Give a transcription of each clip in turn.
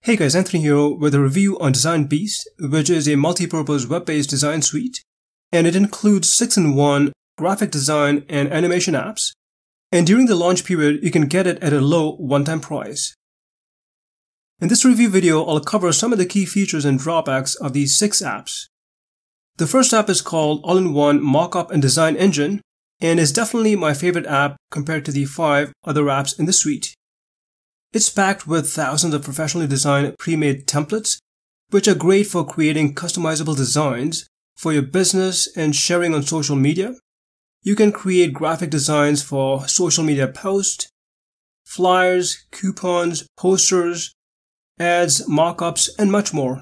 Hey guys, Anthony here with a review on DesignBeast, which is a multi-purpose web-based design suite, and it includes 6-in-1 graphic design and animation apps, and during the launch period you can get it at a low one-time price. In this review video, I'll cover some of the key features and drawbacks of these 6 apps. The first app is called All-in-One Mockup Design Engine, and is definitely my favorite app compared to the 5 other apps in the suite. It's packed with thousands of professionally designed pre-made templates, which are great for creating customizable designs for your business and sharing on social media. You can create graphic designs for social media posts, flyers, coupons, posters, ads, mockups, and much more.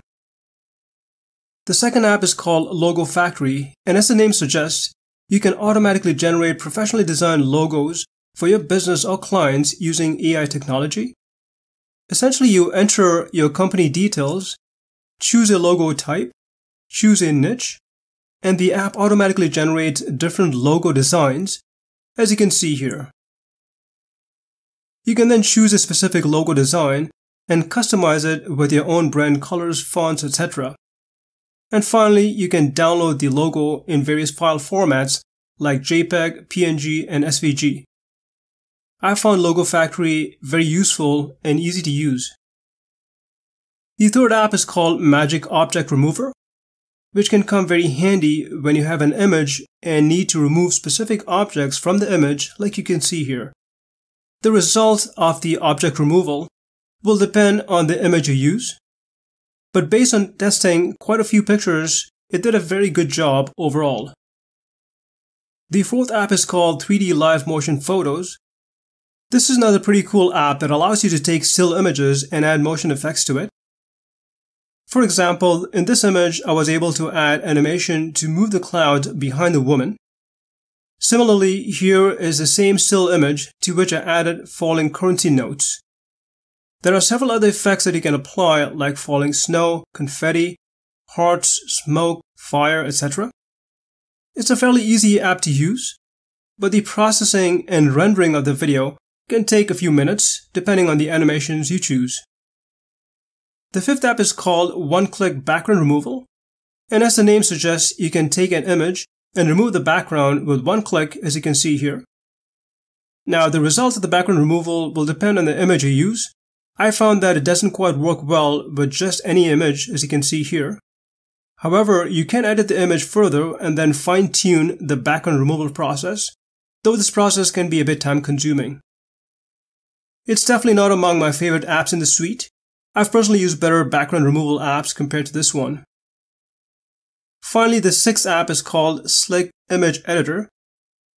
The second app is called Logo Factory, and as the name suggests, you can automatically generate professionally designed logos for your business or clients using AI technology. Essentially, you enter your company details, choose a logo type, choose a niche, and the app automatically generates different logo designs, as you can see here. You can then choose a specific logo design and customize it with your own brand colors, fonts, etc. And finally, you can download the logo in various file formats like JPEG, PNG, and SVG. I found Logo Factory very useful and easy to use. The third app is called Magic Object Remover, which can come very handy when you have an image and need to remove specific objects from the image, like you can see here. The result of the object removal will depend on the image you use, but based on testing quite a few pictures, it did a very good job overall. The fourth app is called 3D Live Motion Photos. This is another pretty cool app that allows you to take still images and add motion effects to it. For example, in this image, I was able to add animation to move the cloud behind the woman. Similarly, here is the same still image to which I added falling currency notes. There are several other effects that you can apply, like falling snow, confetti, hearts, smoke, fire, etc. It's a fairly easy app to use, but the processing and rendering of the video can take a few minutes, depending on the animations you choose. The fifth app is called OneClick Background Removal, and as the name suggests, you can take an image and remove the background with one click, as you can see here. Now, the results of the background removal will depend on the image you use. I found that it doesn't quite work well with just any image, as you can see here. However, you can edit the image further and then fine-tune the background removal process, though this process can be a bit time-consuming. It's definitely not among my favorite apps in the suite. I've personally used better background removal apps compared to this one. Finally, the sixth app is called Slick Image Editor.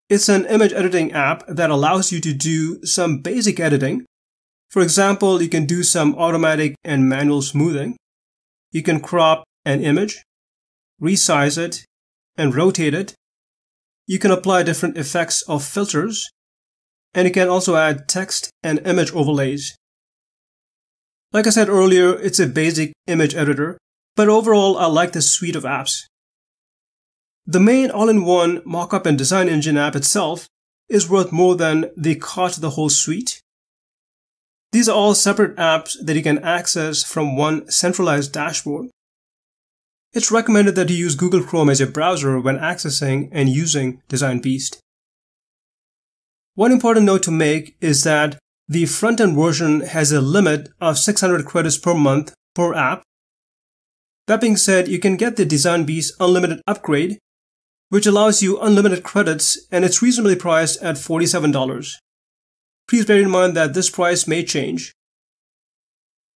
It's an image editing app that allows you to do some basic editing. For example, you can do some automatic and manual smoothing. You can crop an image, resize it, and rotate it. You can apply different effects of filters, and you can also add text and image overlays. Like I said earlier, it's a basic image editor, but overall I like this suite of apps. The main all-in-one mockup and design engine app itself is worth more than the cost of the whole suite. These are all separate apps that you can access from one centralized dashboard. It's recommended that you use Google Chrome as your browser when accessing and using DesignBeast. One important note to make is that the front-end version has a limit of 600 credits per month per app. That being said, you can get the DesignBeast Unlimited upgrade, which allows you unlimited credits, and it's reasonably priced at $47. Please bear in mind that this price may change.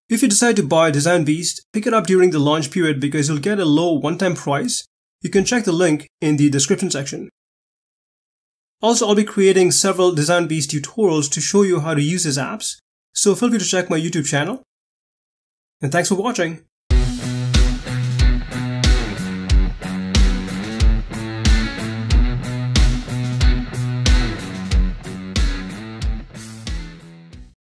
If you decide to buy DesignBeast, pick it up during the launch period because you'll get a low one-time price. You can check the link in the description section. Also, I'll be creating several DesignBeast tutorials to show you how to use these apps, so feel free to check my YouTube channel. And thanks for watching.